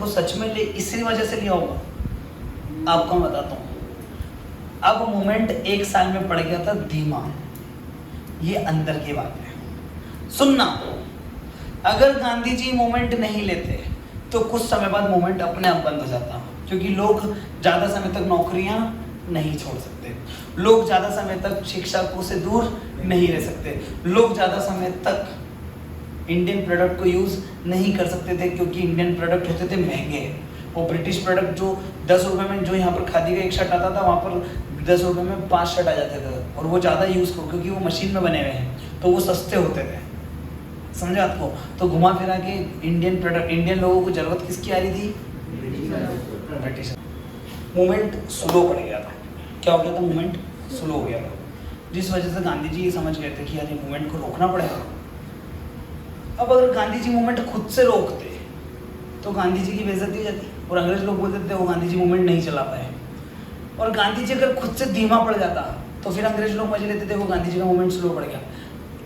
को सच में ले इसी वजह से लिया होगा, आपको मैं बताता हूँ। अब मूवमेंट 1 साल में पड़ गया था धीमा, ये अंदर की बात है। सुनना, अगर गांधी जी मूवमेंट नहीं लेते तो कुछ समय बाद मूवमेंट अपने आप बंद हो जाता, क्योंकि लोग ज़्यादा समय तक नौकरियां नहीं छोड़ सकते, लोग ज़्यादा समय तक शिक्षकों से दूर नहीं रह सकते, लोग ज़्यादा समय तक इंडियन प्रोडक्ट को यूज़ नहीं कर सकते थे, क्योंकि इंडियन प्रोडक्ट होते थे महंगे। वो ब्रिटिश प्रोडक्ट जो 10 रुपये में, जो यहाँ पर खादी का एक शर्ट आता था, वहाँ पर 10 रुपये में 5 शर्ट आ जाते थे, और वो ज़्यादा यूज़ करो क्योंकि वो मशीन में बने हुए हैं, तो वो सस्ते होते थे। समझे आपको? तो घुमा फिरा के इंडियन प्रोडक्ट, इंडियन लोगों को ज़रूरत किसकी आ रही थी? ब्रिटिश। मूवमेंट स्लो पड़ गया था। क्या हो गया था? मूवमेंट स्लो हो गया था, जिस वजह से गांधी जी समझ गए थे कि यार ये मूवमेंट को रोकना पड़ेगा। अब अगर गांधी जी मूवमेंट खुद से रोकते तो गांधी जी की बेइज्जती हो जाती, और अंग्रेज लोग बोलते थे वो गांधी जी मूवमेंट नहीं चला पाए। और गांधी जी अगर खुद से धीमा पड़ जाता तो फिर अंग्रेज लोग मजे लेते थे वो गांधी जी का मूवमेंट स्लो पड़ गया।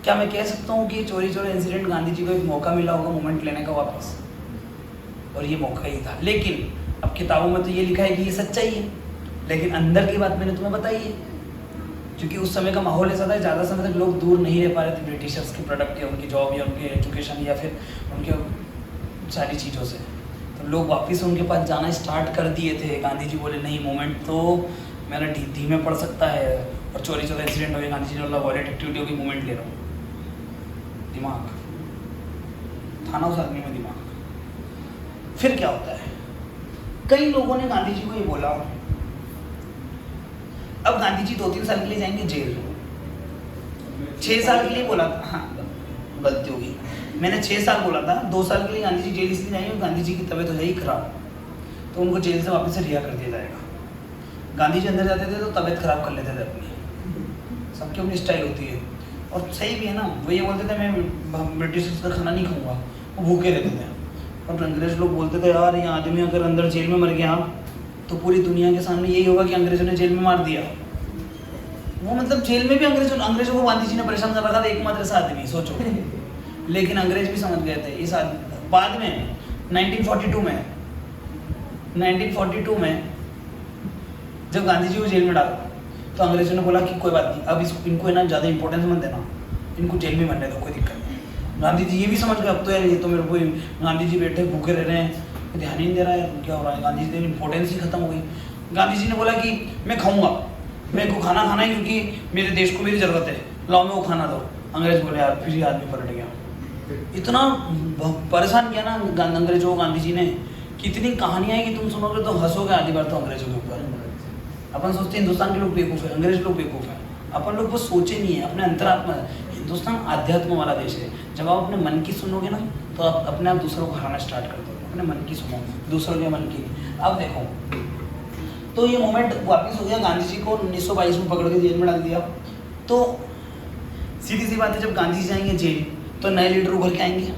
क्या मैं कह सकता हूँ कि चोरी चोरी इंसिडेंट गांधी जी को एक मौका मिला होगा मूवमेंट लेने का वापस, और ये मौका ही था। लेकिन अब किताबों में तो ये लिखा है कि ये सच्चाई है, लेकिन अंदर की बात मैंने तुम्हें बताई है, क्योंकि उस समय का माहौल ऐसा था, ज़्यादा समय तक लोग दूर नहीं रह पा रहे थे ब्रिटिशर्स के प्रोडक्ट या उनकी जॉब या उनके एजुकेशन या फिर उनके सारी चीज़ों से। तो लोग वापस उनके पास जाना स्टार्ट कर दिए थे। गांधी जी बोले नहीं, मूवमेंट तो मेरा धीमे पड़ सकता है, और चोरी चोरी इंसिडेंट हो गया। गांधी जी ने बोला वॉलेट एक्टिविटी होगी, मूवमेंट ले रहा हूँ। दिमाग था ना उस आदमी में, दिमाग। फिर क्या होता है, कई लोगों ने गांधी जी को ये बोला, अब गांधी जी 2-3 साल के लिए जाएंगे जेल। 6 साल के लिए बोला था, हाँ गलती होगी, मैंने 6 साल बोला था, 2 साल के लिए गांधी जी जेल इसलिए जाएंगे, गांधी जी की तबीयत हो जाएगी खराब, तो उनको जेल से वापस से रिहा कर दिया जाएगा। गांधी जी अंदर जाते थे तो तबीयत खराब कर लेते थे अपनी, सबकी अपनी स्टाइल होती है, और सही भी है ना। वो ये बोलते थे मैं ब्रिटिश का खाना नहीं खाऊंगा, वो भूखे रहते थे। और अंग्रेज लोग बोलते थे यार ये आदमी अगर अंदर जेल में मर गया तो पूरी दुनिया के सामने यही होगा कि अंग्रेजों ने जेल में मार दिया। वो मतलब जेल में भी अंग्रेजों को गांधी जी ने परेशान कर रखा था, एकमात्र ऐसा आदमी, सोचो। लेकिन अंग्रेज भी समझ गए थे इस बाद में 1942 में जब गांधी जी को जेल में डाला तो अंग्रेजों ने बोला कि कोई बात नहीं, अब इनको है ना ज़्यादा इंपॉर्टेंस मत देना, इनको जेल में मरने दो, कोई दिक्कत नहीं। गांधी जी ये भी समझ गए अब तो यार ये तो मेरे को, गांधी जी बैठे भूखे रह रहे हैं, ध्यान ही नहीं दे रहा है क्या हो रहा है, गांधी जी की इंपॉर्टेंस ही खत्म हो गई। गांधी जी ने बोला कि मैं खाऊंगा, मेरे को खाना खाना है क्योंकि मेरे देश को मेरी ज़रूरत है, लाओ मैं वो खाना दो। अंग्रेज बोले यार, फिर ये आदमी पलट गया। इतना परेशान किया ना अंग्रेजों को गांधी जी ने, कितनी कहानियाँ हैं कि तुम सुनोगे तो हंसोगे आधी बार तो अंग्रेजों के ऊपर। अपन सोचते हैं हिंदुस्तान के लोग बेवकूफ़ है, अंग्रेज लोग बेवकूफ़ है, अपन लोग वो सोचे नहीं है अपने अंतरात्मा। हिंदुस्तान आध्यात्म वाला देश है, जब आप अपने मन की सुनोगे ना तो आप अपने आप दूसरों को हराना स्टार्ट कर दोगे। अपने मन की सुनो, दूसरों के मन की। अब देखो, तो ये मोमेंट वापस हो गया, गांधी जी को 1922 में पकड़ के जेल में डाल दिया। तो सीधी सी बात है, जब गांधी जी जाएंगे जेल तो नए लीडर उभर के आएंगे,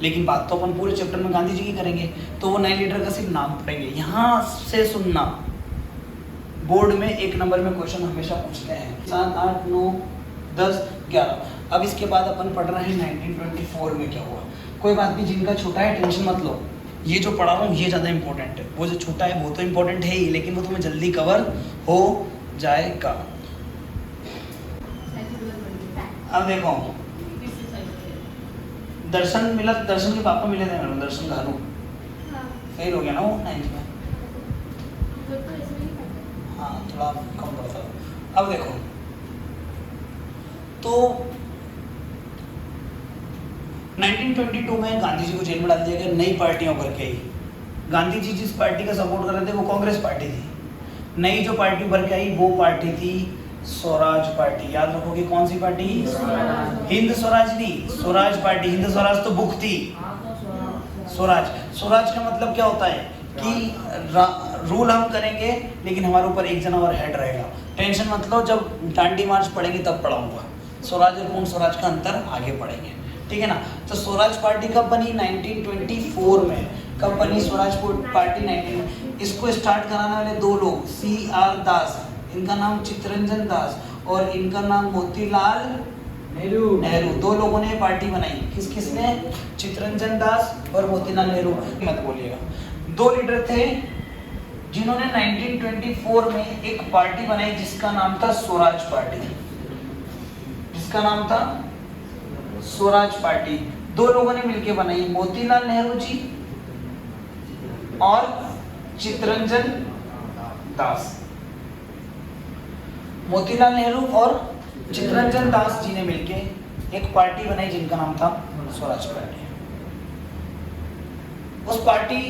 लेकिन बात तो अपन पूरे चैप्टर में गांधी जी की करेंगे, तो वो नए लीडर का सिर्फ नाम पढ़ेंगे। यहाँ से सुनना, बोर्ड में 1 नंबर में क्वेश्चन हमेशा पूछते हैं, 7, 8, 9, 10, 11। अब इसके बाद अपन पढ़ रहे हैं 1924 में क्या हुआ। कोई बात नहीं, जिनका छोटा है टेंशन मत लो, ये जो पढ़ा रहा हूँ ये ज़्यादा इंपॉर्टेंट है, वो जो छोटा है वो तो इंपॉर्टेंट है ही, लेकिन वो तुम्हें जल्दी कवर हो जाएगा। अब देखो, दर्शन मिला, दर्शन के पापा मिले थे मेरे, दर्शन घालू फेल हो गया ना वो 9th में, हाँ थोड़ा कम पड़ता। अब देखो, तो 1922 में गांधी जी को जेल में डाल दिया गया, नई पार्टियां उभर के आई। गांधी जी जिस पार्टी का सपोर्ट कर रहे थे वो कांग्रेस पार्टी थी, नई जो पार्टी उभर के आई वो पार्टी थी स्वराज पार्टी। याद रखोगे कौन सी पार्टी? हिंद स्वराज नहीं, स्वराज पार्टी। हिंद स्वराज तो बुक थी, स्वराज। स्वराज का मतलब क्या होता है कि रूल हम करेंगे लेकिन हमारे ऊपर एक जना और हेड रहेगा, टेंशन मत लो, जब डांडी मार्च पढ़ेंगे तब पढ़ाऊंगा। स्वराज और पूर्ण स्वराज का अंतर आगे पढ़ेंगे, ठीक है ना। तो स्वराज पार्टी कब बनी? 1924 में। कब बनी स्वराज पार्टी? 19। इसको स्टार्ट कराने वाले 2 लोग, CR दास, इनका नाम चित्तरंजन दास और इनका नाम मोतीलाल नेहरू। 2 लोगों ने पार्टी बनाई। किसने? चित्तरंजन दास और मोतीलाल नेहरू। मत बोलिएगा। दो लीडर थे जिन्होंने 1924 में एक पार्टी बनाई जिसका नाम था स्वराज पार्टी। जिसका नाम था स्वराज पार्टी। दो लोगों ने मिलकर बनाई, मोतीलाल नेहरू जी और चित्तरंजन दास। मोतीलाल नेहरू और चित्तरंजन दास जी ने मिलकर एक पार्टी बनाई जिनका नाम था स्वराज पार्टी। उस पार्टी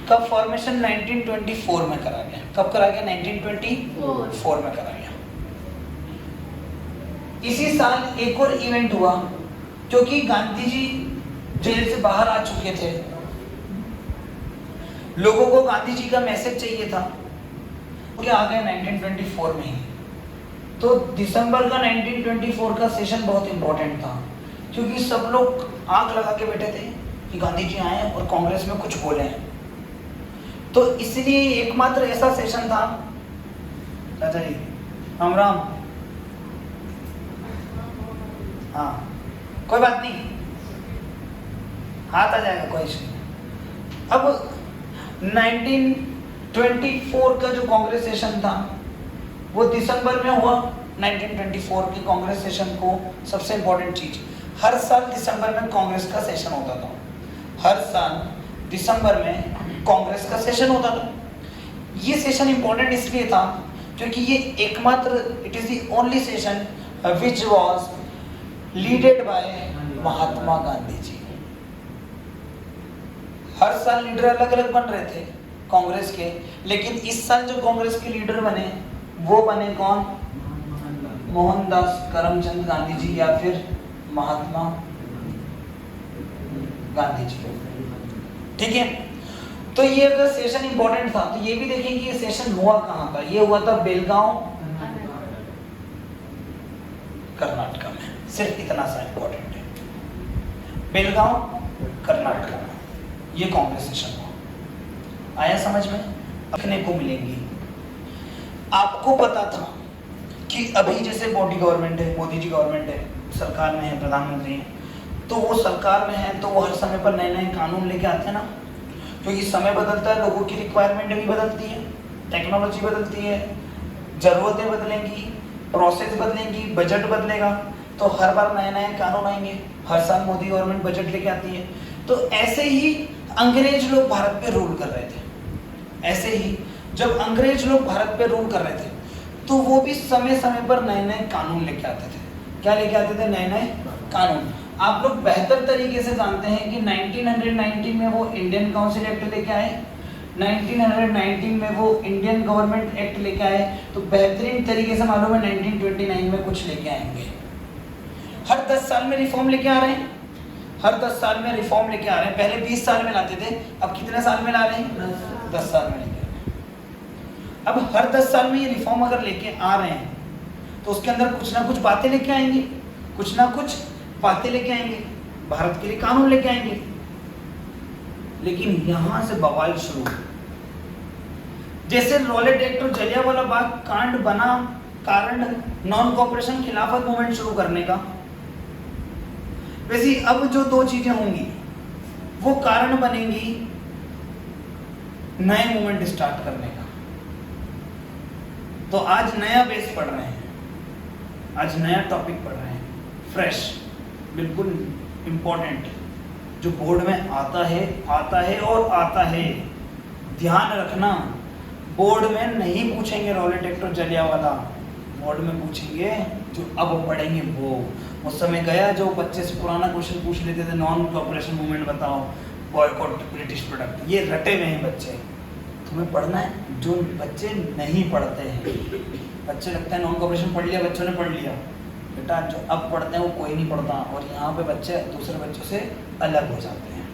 का फॉर्मेशन 1924 में करा गया। कब करा गया? 1924 में करा गया। इसी साल एक और इवेंट हुआ, क्योंकि गांधी जी जेल से बाहर आ चुके थे, लोगों को गांधी जी का मैसेज चाहिए था, तो आ गए 1924 में ही। तो दिसंबर का 1924 का सेशन बहुत इंपॉर्टेंट था, क्योंकि सब लोग आंख लगा के बैठे थे कि गांधी जी आए और कांग्रेस में कुछ बोले। तो इसलिए एकमात्र ऐसा सेशन था। चाचा जी राम राम। हाँ कोई बात नहीं, हाथ आ जाएगा, कोई इशू नहीं। अब 1924 का जो कांग्रेस सेशन था वो दिसंबर में हुआ। 1924 के कांग्रेस सेशन को सबसे इंपॉर्टेंट चीज, हर साल दिसंबर में कांग्रेस का सेशन होता था। हर साल दिसंबर में कांग्रेस का सेशन होता था। ये सेशन इंपॉर्टेंट इसलिए था क्योंकि ये एकमात्र, it is the only session which was leaded by Mahatma Gandhi ji. हर साल लीडर अलग अलग बन रहे थे कांग्रेस के, लेकिन इस साल जो कांग्रेस के लीडर बने वो बने कौन? मोहनदास करमचंद गांधी जी या फिर महात्मा गांधी जी। ठीक है, तो ये अगर सेशन इंपॉर्टेंट था तो ये भी देखें कि ये सेशन हुआ कहां था। ये हुआ था बेलगांव, कर्नाटक में। सिर्फ इतना सा इंपॉर्टेंट है, बेलगांव कर्नाटक में ये कांग्रेस सेशन हुआ। आया समझ में? देखने को मिलेंगी। आपको पता था कि अभी जैसे मोदी गवर्नमेंट है, मोदी जी गवर्नमेंट है, सरकार में है, प्रधानमंत्री है, तो वो सरकार में है तो वो हर समय पर नए नए कानून लेके आते हैं ना, क्योंकि समय बदलता है, लोगों की रिक्वायरमेंट भी बदलती है, टेक्नोलॉजी बदलती है, जरूरतें बदलेंगी, प्रोसेस बदलेंगी, बजट बदलेगा, तो हर बार नए नए कानून आएंगे। हर साल मोदी गवर्नमेंट बजट लेके आती है। तो ऐसे ही अंग्रेज लोग भारत पे रूल कर रहे थे। ऐसे ही जब अंग्रेज लोग भारत पे रूल कर रहे थे तो वो भी समय समय पर नए नए कानून लेके आते थे। क्या लेके आते थे? नए नए कानून। आप लोग बेहतर तरीके से जानते हैं कि 1919 में वो इंडियन काउंसिल एक्ट लेके आए, 1919 में वो इंडियन गवर्नमेंट एक्ट लेके आए, तो बेहतरीन तरीके से मालूम है 1929 में कुछ लेके आएंगे। हर 10 साल में रिफॉर्म लेके आ रहे हैं, हर 10 साल में रिफॉर्म लेके आ रहे हैं। पहले 20 साल में लाते थे, अब कितने साल में ला रहे हैं? 10 साल में लेके आ रहे हैं। अब हर 10 साल में ये रिफॉर्म अगर लेके आ रहे हैं तो उसके अंदर कुछ ना कुछ बातें लेके आएंगे, कुछ ना कुछ बातें लेके आएंगे, भारत के लिए कानून लेके आएंगे। लेकिन यहां से बवाल शुरू। जैसे रॉलेट एक्ट और जलियांवाला बाग कांड बना कारण नॉन कॉपरेशन खिलाफत मूवमेंट शुरू करने का, वैसे अब जो दो चीजें होंगी वो कारण बनेंगी नए मूवमेंट स्टार्ट करने का। तो आज नया बेस पढ़ रहे हैं, आज नया टॉपिक पढ़ रहे हैं, फ्रेश, बिल्कुल इंपॉर्टेंट, जो बोर्ड में आता है और आता है। ध्यान रखना, बोर्ड में नहीं पूछेंगे रॉलेट एक्ट और जलियांवाला, बोर्ड में पूछेंगे जो अब पढ़ेंगे वो। उस समय गया जो बच्चे से पुराना क्वेश्चन पूछ लेते थे, नॉन कॉपरेशन मूवमेंट बताओ, बॉयकॉट ब्रिटिश प्रोडक्ट, ये रटे हुए हैं बच्चे। तुम्हें पढ़ना है, जो बच्चे नहीं पढ़ते हैं, बच्चे लगता है नॉन कॉपरेशन पढ़ लिया, बच्चों ने पढ़ लिया, बेटा जो अब पढ़ते हैं वो कोई नहीं पढ़ता, और यहाँ पे बच्चे दूसरे बच्चों से अलग हो जाते हैं।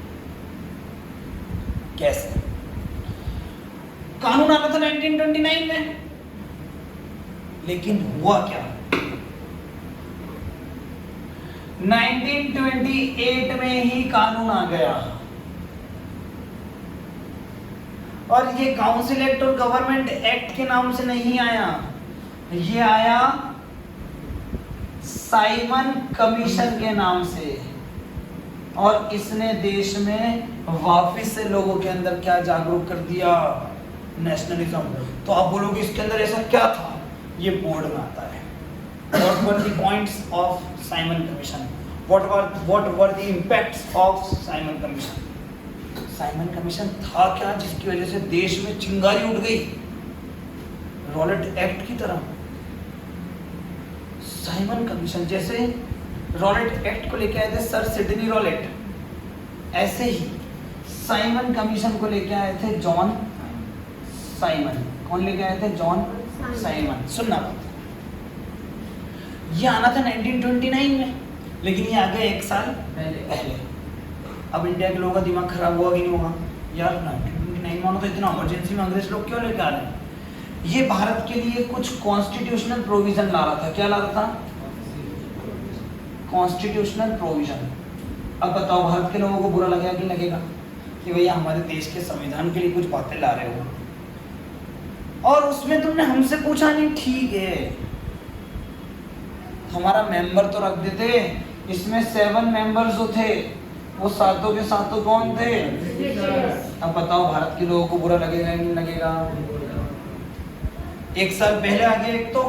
कैसे? कानून आना था 1929 में, लेकिन हुआ क्या? 1928 में ही कानून आ गया, और ये काउंसिल एक्ट और गवर्नमेंट एक्ट के नाम से नहीं आया, ये आया साइमन कमीशन के नाम से। और इसने देश में वापस से लोगों के अंदर क्या जागरूक कर दिया, नेशनलिज्म। तो आप बोलोगे इसके अंदर ऐसा क्या था, ये बोर्ड में आता है। What were the points of Simon Commission? What were the impacts of Simon Commission? Simon commission था क्या जिसकी वजह से देश में चिंगारी उठ गई, रॉलेट एक्ट की तरह। साइमन कमीशन जैसे रॉलेट एक्ट को लेके आए थे सर सिडनी रॉलेट, ऐसे ही साइमन कमीशन को लेके आए थे जॉन साइमन। कौन लेके आए थे? John Simon. सुनना बात, ये आना था 1929 में, लेकिन ये आ गया एक साल पहले। अब इंडिया के लोगों का दिमाग खराब हुआ कि नहीं हुआ यार, 1929 मानो तो इतना इमरजेंसी में अंग्रेज लोग क्यों लेके आ रहे हैं? ये भारत के लिए कुछ कॉन्स्टिट्यूशनल प्रोविजन ला रहा था। क्या ला रहा था? Constitutional provision. अब बताओ भारत के लोगों को बुरा लगेगा कि लगेगा कि भैया हमारे देश के संविधान के लिए कुछ बातें ला रहे हो और उसमें तुमने हमसे पूछा नहीं। ठीक है, हमारा मेंबर तो रख देते, इसमें 7 मेंबर्स जो थे वो सातों के सातों कौन थे? अब बताओ भारत के लोगों को बुरा लगेगा नहीं लगेगा? एक साल पहले आ गया एक तो,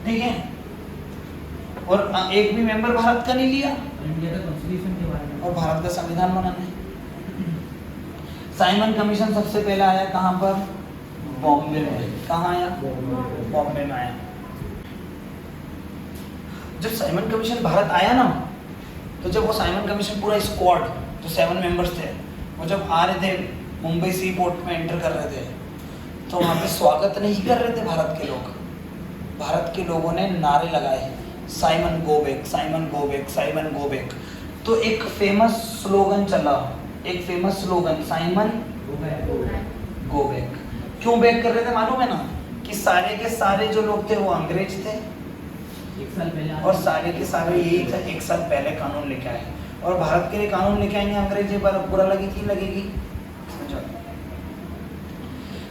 ठीक है, और एक भी मेंबर भारत का नहीं लिया, और भारत का संविधान बनाना है। साइमन कमीशन सबसे पहले आया कहाँ पर? बॉम्बे में। कहाँ आया? बॉम्बे में आया। जब साइमन कमीशन भारत आया ना, तो जब वो साइमन कमीशन पूरा स्क्वाड जो 7 मेंबर्स थे वो जब आ रहे थे मुंबई सी पोर्ट में एंटर कर रहे थे, तो वहाँ पे स्वागत नहीं कर रहे थे भारत के लोग। भारत के लोगों ने नारे लगाए, Simon go back, Simon go back, Simon go back. तो एक फेमस स्लोगन चला, एक famous slogan, Simon go back. क्यों बैक कर रहे थे मालूम है ना? कि सारे के सारे जो लोग थे वो अंग्रेज थे, और सारे के सारे यही था, एक साल पहले कानून लेके आए, और भारत के लिए कानून लेके आएंगे अंग्रेज, पर बुरा लगेगी लगेगी।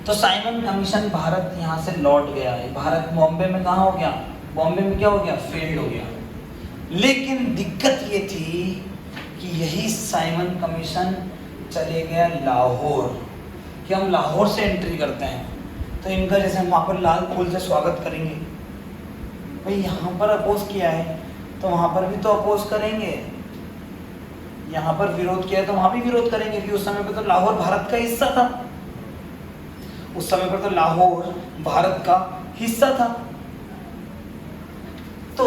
तो साइमन कमीशन भारत यहाँ से लौट गया है। भारत बॉम्बे में कहाँ हो गया? बॉम्बे में क्या हो गया? फेल्ड हो गया। लेकिन दिक्कत ये थी कि यही साइमन कमीशन चले गया लाहौर, कि हम लाहौर से एंट्री करते हैं, तो इनका जैसे हम वहाँ पर लाल फूल से स्वागत करेंगे, भाई यहाँ पर अपोज किया है तो वहाँ पर भी तो अपोज करेंगे, यहाँ पर विरोध किया है तो वहाँ भी विरोध करेंगे, क्योंकि उस समय पर तो लाहौर भारत का हिस्सा था। उस समय पर तो लाहौर भारत का हिस्सा था। तो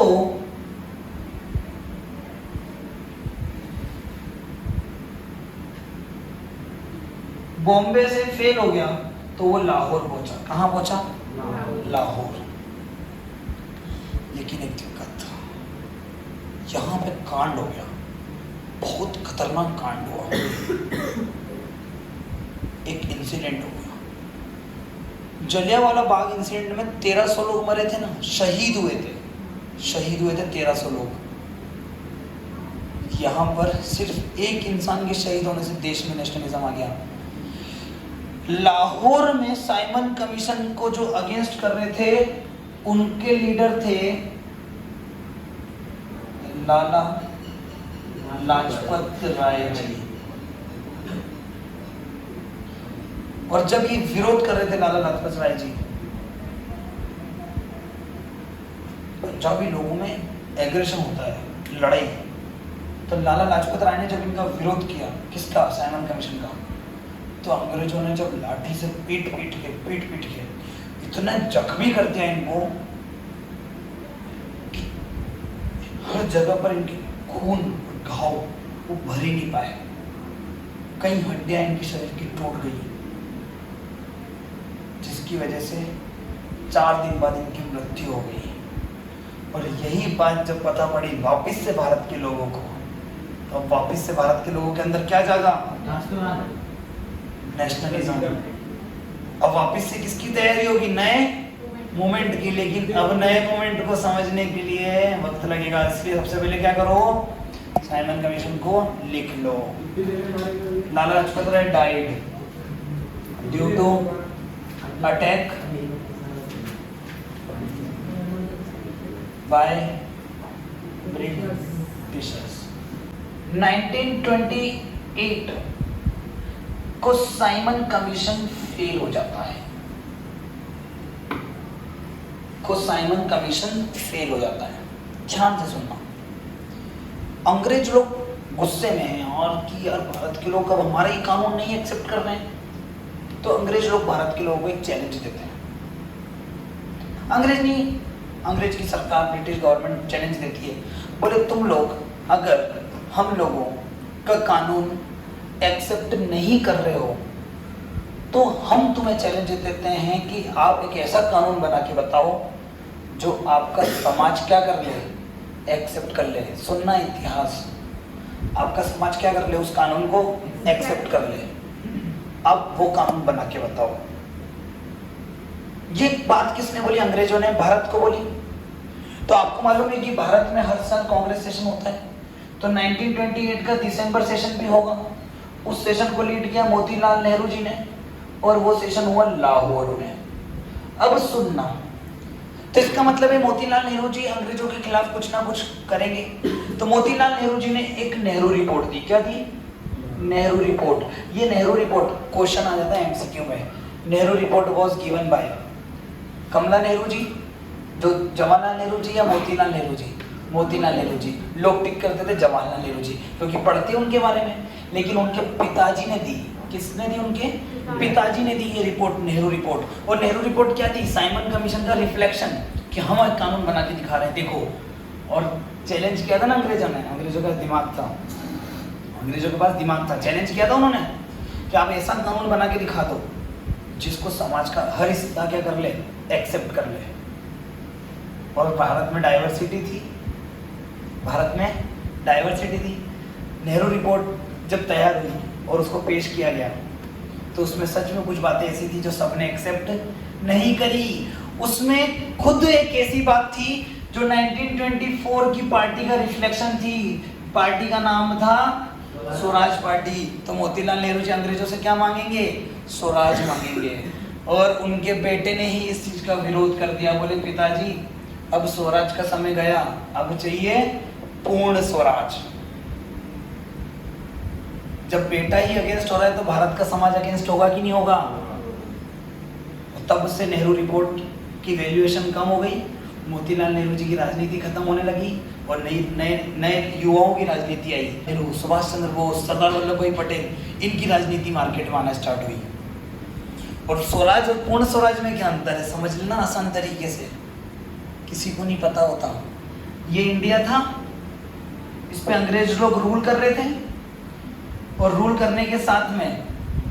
बॉम्बे से फेल हो गया तो वो लाहौर पहुंचा। कहाँ पहुंचा? लाहौर। लेकिन एक दिक्कत था, यहाँ पे कांड हो गया, बहुत खतरनाक कांड हुआ। एक इंसिडेंट हो गया, जलियांवाला बाग इंसिडेंट में 1300 लोग मरे थे ना, शहीद हुए थे 1300 लोग। यहाँ पर सिर्फ एक इंसान के शहीद होने से देश में नेशनलिज्म आ गया। लाहौर में साइमन कमीशन को जो अगेंस्ट कर रहे थे, उनके लीडर थे लाला लाजपत राय जी। और जब ये विरोध कर रहे थे लाला लाजपत राय जी, पंजाबी लोगों में एग्रेशन होता है, लड़ाई। तो लाला लाजपत राय ने जब इनका विरोध किया, किसका? साइमन कमीशन का, तो अंग्रेजों ने जब लाठी से पीट पीट के इतना जख्मी कर दिया इनको कि हर जगह पर इनके खून घाव वो भर ही नहीं पाए, कई हड्डियां इनके शरीर की टूट गई, जिसकी वजह से 4 दिन बाद इनकी मृत्यु हो गई। और यही बात जब पता पड़ी वापस से भारत के लोगों को, तो वापस से भारत के लोगों के अंदर क्या जागा? नेशनलिज्म। अब वापस से किसकी तैयारी होगी? नए मूवमेंट की। लेकिन अब नए मूवमेंट को समझने के लिए वक्त लगेगा, इसलिए सबसे पहले क्या करो? साइमन कमीशन को लिख लो। Lala Lajpat Rai died due to attack by Britishers. 1928 को साइमन कमीशन फेल हो जाता है, साइमन कमीशन फेल हो जाता है। ध्यान से सुनना, अंग्रेज लोग गुस्से में हैं और कि यार भारत के लोग अब हमारा ही कानून नहीं एक्सेप्ट कर रहे हैं, तो अंग्रेज लोग भारत के लोगों को एक चैलेंज देते हैं। अंग्रेज की सरकार, ब्रिटिश गवर्नमेंट चैलेंज देती है, बोले तुम लोग अगर हम लोगों का कानून एक्सेप्ट नहीं कर रहे हो तो हम तुम्हें चैलेंज देते हैं कि आप एक ऐसा कानून बना के बताओ जो आपका समाज क्या कर ले, एक्सेप्ट कर ले। सुनना इतिहास, आपका समाज क्या कर ले, उस कानून को एक्सेप्ट कर ले, अब वो कानून बना के बताओ। ये बात किसने बोली? अंग्रेजों ने भारत को बोली। तो आपको मालूम है कि भारत में हर साल कांग्रेस सेशन होता है, तो 1928 का दिसंबर सेशन भी होगा। उस सेशन को लीड किया मोतीलाल नेहरू जी ने और वो सेशन हुआ लाहौर में। अब सुनना, तो इसका मतलब है मोतीलाल नेहरू जी अंग्रेजों के खिलाफ कुछ ना कुछ करेंगे। तो मोतीलाल नेहरू जी ने एक नेहरू रिपोर्ट दी। क्या दी? नेहरू रिपोर्ट। ये नेहरू रिपोर्ट क्वेश्चन आ जाता है एमसीक्यू में। Nehru report was given by Kamala Nehru ji, जो जवाहरलाल नेहरू जी या मोतीलाल नेहरू जी? मोतीलाल नेहरू जी। लोग टिक करते थे जवाहरलाल नेहरू जी क्योंकि पढ़ते उनके बारे में, लेकिन उनके पिताजी ने दी। किसने दी? उनके पिताजी ने दी ये रिपोर्ट, नेहरू रिपोर्ट। और नेहरू रिपोर्ट क्या थी? साइमन कमीशन का रिफ्लेक्शन कि हम एक कानून बना के दिखा रहे हैं, देखो। और चैलेंज किया था ना अंग्रेजों ने, अंग्रेजों का दिमाग था, अंग्रेजों के पास दिमाग था, चैलेंज किया था उन्होंने कि आप ऐसा कानून बना के दिखा दो जिसको समाज का हर हिस्सा क्या कर ले, एक्सेप्ट कर ले। और भारत में डाइवर्सिटी थी, भारत में डाइवर्सिटी थी। नेहरू रिपोर्ट जब तैयार हुई और उसको पेश किया गया तो उसमें सच में कुछ बातें ऐसी थी जो सबने एक्सेप्ट नहीं करी। उसमें खुद एक ऐसी बात थी जो 1924 की पार्टी का रिफ्लेक्शन थी। पार्टी का नाम था स्वराज पार्टी। तो मोतीलाल नेहरू जी अंग्रेजों से क्या मांगेंगे? स्वराज मांगेंगे। और उनके बेटे ने ही इस चीज का विरोध कर दिया, बोले पिताजी अब स्वराज का समय गया, अब चाहिए पूर्ण स्वराज। जब बेटा ही अगेंस्ट हो रहा है तो भारत का समाज अगेंस्ट होगा कि नहीं होगा? तब से नेहरू रिपोर्ट की वैल्यूएशन कम हो गई, मोतीलाल नेहरू जी की राजनीति खत्म होने लगी और नए युवाओं की राजनीति आई। नेहरू, सुभाष चंद्र बोस, सरदार वल्लभ भाई पटेल, इनकी राजनीति मार्केट में आना स्टार्ट हुई। और स्वराज और पूर्ण स्वराज में क्या अंतर है समझ लेना आसान तरीके से, किसी को नहीं पता होता। ये इंडिया था, इस पे अंग्रेज लोग रूल कर रहे थे और रूल करने के साथ में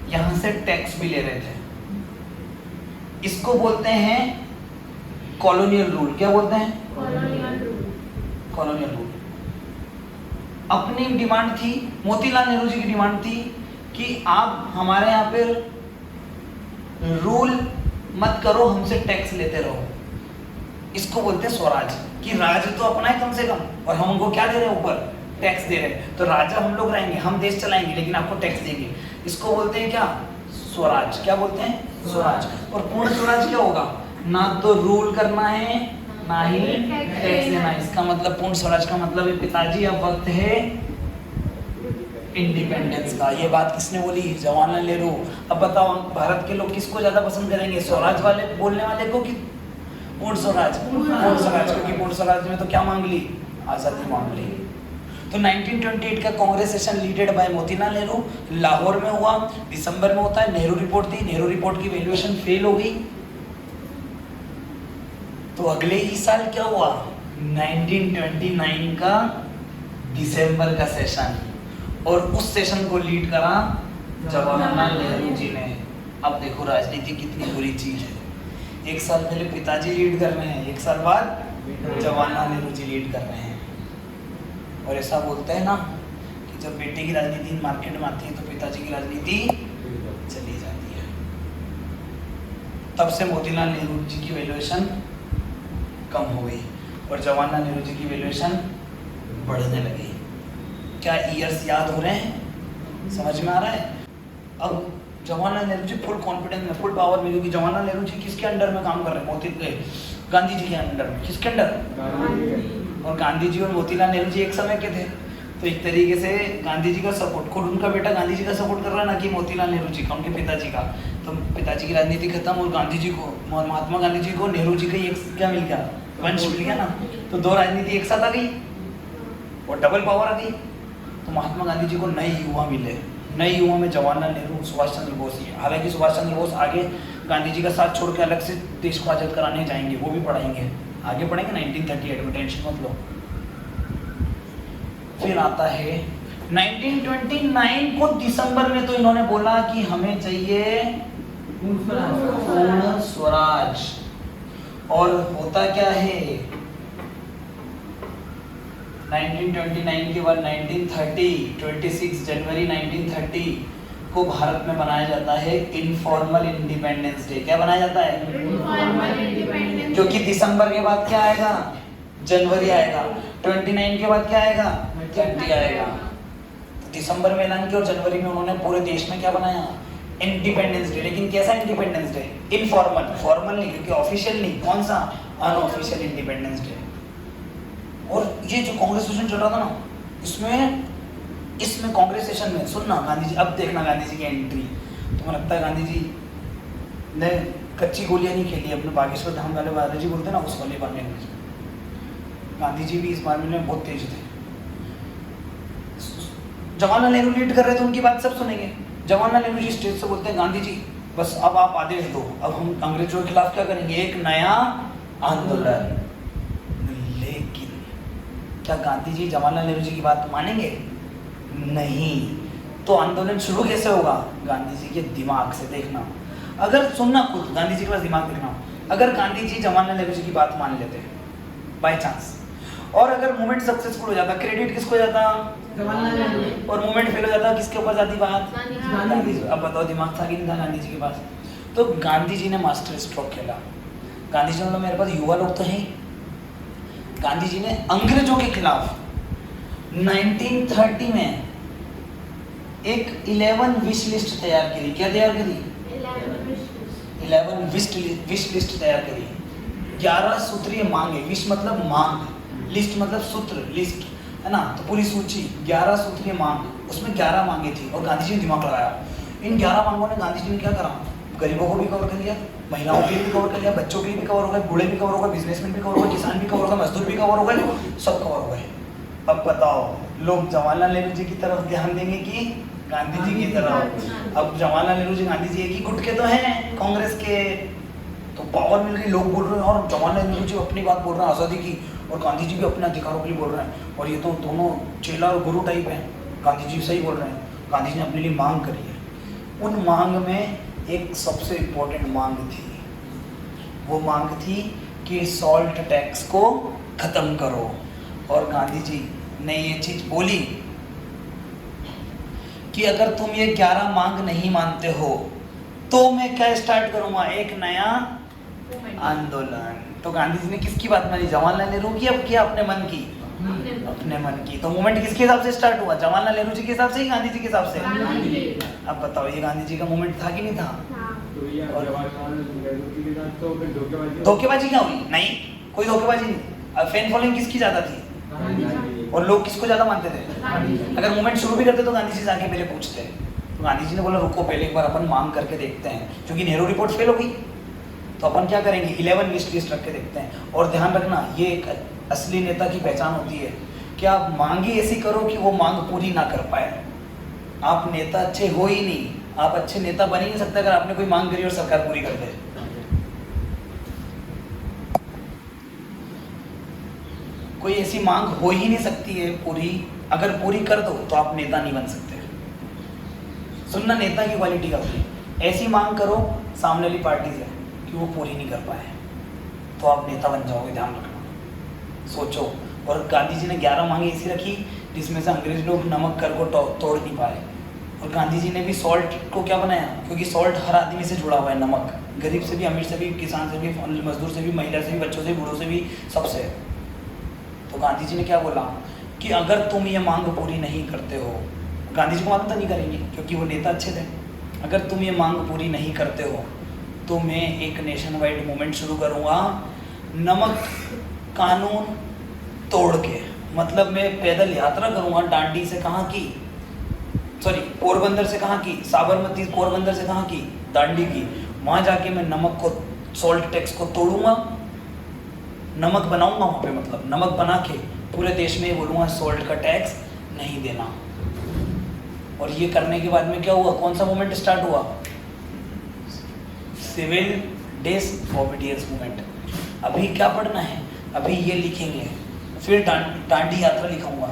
यहां से टैक्स भी ले रहे थे। इसको बोलते हैं कॉलोनियल रूल। क्या बोलते हैं? Colonial rule. अपनी डिमांड थी, मोतीलाल नेहरू जी की डिमांड थी कि आप हमारे यहाँ पे रूल मत करो, हमसे टैक्स लेते रहो। इसको बोलते हैं स्वराज, कि राज तो अपना है कम से कम और हम उनको क्या दे रहे हैं? ऊपर टैक्स दे रहे हैं। तो राजा हम लोग रहेंगे, हम देश चलाएंगे, लेकिन आपको टैक्स देंगे। इसको बोलते हैं क्या? स्वराज। क्या बोलते हैं? स्वराज। और पूर्ण स्वराज क्या होगा? ना तो रूल करना है ना ही टैक्स देना है। इसका मतलब पूर्ण स्वराज का मतलब है पिताजी अब वक्त है इंडिपेंडेंस का। ये बात किसने बोली? जवाहरलाल नेहरू। अब बताओ भारत के लोग किसको ज्यादा पसंद करेंगे, स्वराज वाले बोलने वाले को कि पूर्ण स्वराज? पूर्ण स्वराज, क्योंकि पूर्ण स्वराज में तो क्या मांग ली? आजादी मांग ली। तो 1928 का Congress session leaded by Motilal Nehru Lahore में हुआ, दिसंबर में होता है। नेहरू रिपोर्ट थी, नेहरू रिपोर्ट की वैल्यूएशन फेल हो गई। तो अगले ही साल क्या हुआ? 1929 का दिसंबर का सेशन, और उस सेशन को लीड करा जवाहरलाल नेहरू जी ने। अब देखो राजनीति कितनी बुरी चीज है। एक साल पहले पिताजी लीड कर रहे हैं, एक साल बाद जवाहरलाल नेहरू जी लीड कर रहे हैं। और ऐसा बोलते हैं ना कि जब बेटे की राजनीति मार्केट में आती है तो पिताजी की राजनीति चली जाती है। तब से मोतीलाल नेहरू जी की वैल्यूएशन कम हो गई और जवाहरलाल नेहरू जी की वैल्यूएशन बढ़ने लगी। क्या ईयर्स याद हो रहे हैं? समझ में आ रहा है? अब जवाहरलाल नेहरू जी फुल कॉन्फिडेंस में, फुल पावर में, क्योंकि जवाहरलाल नेहरू जी किसके अंडर में काम कर रहे हैं? गांधी जी के अंडर में। किसके अंडर? और गांधी जी और मोतीलाल नेहरू जी एक समय के थे। तो एक तरीके से गांधी जी का सपोर्ट, खुद उनका बेटा गांधी जी का सपोर्ट कर रहा है, ना कि मोतीलाल नेहरू जी का, उनके पिताजी का। तो पिताजी की राजनीति खत्म और गांधी जी को, महात्मा गांधी जी को नेहरू जी का एक क्या मिल गया, वंश मिल गया ना। तो दो राजनीति एक साथ आ गई और डबल पावर आ गई। तो महात्मा गांधी जी को नए युवा मिले, नए युवा में जवाहरलाल नेहरू, सुभाष चंद्र बोस ही है। हालांकि सुभाष चंद्र बोस आगे गांधी जी का साथ छोड़ के अलग से देश को आजाद कराने जाएंगे, वो भी पढ़ाएंगे, आगे पढ़ेंगे 1938 में, टेंशन मत लो। फिर आता है 1929 को दिसंबर में, तो इन्होंने बोला कि हमें चाहिए पूर्ण स्वराज। और होता क्या है, 1929 के बाद 26 जनवरी 1930 को भारत में बनाया जाता है इनफॉर्मल इंडिपेंडेंस डे। क्या बनाया जाता है? Informal independence. क्योंकि दिसंबर के बाद क्या आएगा? जनवरी आएगा। 29 के बाद क्या आएगा? 30 आएगा। दिसंबर में ऐलान किया और जनवरी में उन्होंने पूरे देश में क्या बनाया? Independence day. लेकिन कैसा इंडिपेंडेंस डे? इनफॉर्मल, फॉर्मल नहीं, क्योंकि ऑफिशियल नहीं। कौन सा? Unofficial independence day. और ये जो कांग्रेस सेशन चल रहा था ना, इसमें कांग्रेस सेशन में सुनना, गांधी जी, अब देखना गांधी जी की एंट्री, तो मुझे लगता है गांधी जी ने कच्ची गोलियां नहीं खेली अपने बागेश्वर धाम वाले बाबा जी बोलते ना, उस वाले बात में गांधी जी भी इस मामले में बहुत तेज थे। जवाहरलाल नेहरू लीड कर रहे थे, उनकी बात सब सुनेंगे। जवाहरलाल नेहरू जी स्टेज से बोलते हैं, गांधी जी बस अब आप आदेश दो, अब हम अंग्रेजों के खिलाफ क्या करेंगे? एक नया आंदोलन। लेकिन क्या गांधी जी जवाहरलाल नेहरू जी की बात मानेंगे? नहीं। तो आंदोलन शुरू कैसे होगा? गांधी जी के दिमाग से। देखना, अगर सुनना, खुद गांधी जी के पास दिमाग देखना, अगर गांधी जी जवाहरलाल नेहरू जी की बात मान लेते बाय चांस, और अगर मूवमेंट सक्सेसफुल हो जाता, क्रेडिट किसको जाता? जवाहरलाल नेहरू। और मूवमेंट फेल हो जाता, किसके ऊपर जाती बात? गांधी जी। अब बताओ दिमाग था कि नहीं था गांधी जी के पास? तो गांधी जी ने मास्टर स्ट्रोक खेला। गांधी जी ने बोला मेरे पास युवा लोग तो हैं। गांधी जी ने अंग्रेजों के खिलाफ 1930 में एक 11 विश लिस्ट तैयार करी। क्या तैयार करी? 11 विश लिस्ट तैयार करी। 11 सूत्रीय मांगे। विश मतलब मांग, लिस्ट मतलब सूत्र, लिस्ट है ना, तो पूरी सूची 11 सूत्रीय मांग, उसमें 11 मांगे थी। और गांधी जी ने दिमाग लगाया। इन 11 मांगों ने गांधी जी ने क्या करा? गरीबों को भी कवर कर लिया, महिलाओं के लिए भी कवर कर लिया, बच्चों के लिए भी कवर हो गए, बूढ़े भी कवर हो गए, बिजनेसमैन भी कवर हो गए, किसान भी कवर हो गए, मजदूर भी कवर हो गए, सब कवर हो गए। अब बताओ लोग जवाहरलाल नेहरू जी की तरफ ध्यान देंगे कि गांधी जी की तरफ? अब जवाहरलाल नेहरू जी, गांधी जी एक ही गुट के तो हैं कांग्रेस के, तो पावर मिल गई, लोग बोल रहे हैं। और जवाहरलाल नेहरू जी अपनी बात बोल रहे हैं आज़ादी की, और गांधी जी भी अपने अधिकारों के लिए बोल रहे हैं। और ये तो दोनों चेला और गुरु टाइप हैं। गांधी जी सही बोल रहे हैं, गांधी जी ने अपने लिए मांग करी है। उन मांग में एक सबसे इम्पोर्टेंट मांग थी, वो मांग थी कि सॉल्ट टैक्स को खत्म करो। और गांधी जी ने ये चीज बोली कि अगर तुम ये 11 मांग नहीं मानते हो तो मैं क्या स्टार्ट करूंगा? एक नया आंदोलन। तो गांधी जी ने किसकी बात मानी? जवाहरलाल नेहरू की, अब किया अपने मन की? अपने मन की। तो मूवमेंट किसके हिसाब से स्टार्ट हुआ? जवाहरलाल नेहरू जी के हिसाब से, गांधी जी के हिसाब से? अब बताओ ये गांधी जी का मूवमेंट था कि नहीं था? धोखेबाजी क्या हुई? नहीं, कोई धोखेबाजी नहीं। फैन फॉलोइंग किसकी ज्यादा थी? और लोग किसको ज्यादा मानते थे? अगर मूवमेंट शुरू भी करते तो गांधी जी जाके मेरे पूछते। तो गांधी जी ने बोला रुको, पहले एक बार अपन मांग करके देखते हैं, क्योंकि नेहरू रिपोर्ट फेल हो गई, तो अपन क्या करेंगे? 11 लिस्ट रख के देखते हैं। और ध्यान रखना, ये एक असली नेता की पहचान होती है कि आप मांगे ऐसी करो कि वो मांग पूरी ना कर पाए। आप नेता अच्छे हो ही नहीं, आप अच्छे नेता बन ही नहीं सकते अगर आपने कोई मांग करी और सरकार पूरी कर दे। कोई ऐसी मांग हो ही नहीं सकती है पूरी, अगर पूरी कर दो तो आप नेता नहीं बन सकते। सुनना, नेता की क्वालिटी का होती है, ऐसी मांग करो सामने वाली पार्टी से कि वो पूरी नहीं कर पाए तो आप नेता बन जाओगे। ध्यान रखना, सोचो। और गांधी जी ने 11 मांगे ऐसी रखी जिसमें से अंग्रेज लोग नमक कर को तोड़ नहीं पाए। और गांधी जी ने भी सॉल्ट को क्या बनाया? क्योंकि सॉल्ट हर आदमी से जुड़ा हुआ है, नमक, गरीब से भी, अमीर से भी, किसान से भी, मजदूर से भी, महिला से भी, बच्चों से भी, बूढ़ों से भी, सबसे। तो गांधी जी ने क्या बोला कि अगर तुम ये मांग पूरी नहीं करते हो, गांधी जी को मालूम तो नहीं करेंगे क्योंकि वो नेता अच्छे थे, अगर तुम ये मांग पूरी नहीं करते हो तो मैं एक नेशन वाइड मूवमेंट शुरू करूँगा नमक कानून तोड़ के। मतलब मैं पैदल यात्रा करूंगा दांडी से कहाँ की, सॉरी पोरबंदर से कहाँ की, साबरमती पोरबंदर से कहाँ की, दांडी की। वहां जाके मैं नमक को, सॉल्ट टैक्स को तोड़ूंगा, नमक बनाऊंगा वहां पे, मतलब नमक बना के पूरे देश में बोलूंगा सॉल्ट का टैक्स नहीं देना। और ये करने के बाद में क्या हुआ, कौन सा मूवमेंट स्टार्ट हुआ, सिविल डिसओबीडियंस मूवमेंट। अभी क्या पढ़ना है, अभी ये लिखेंगे, फिर दांडी यात्रा लिखूंगा।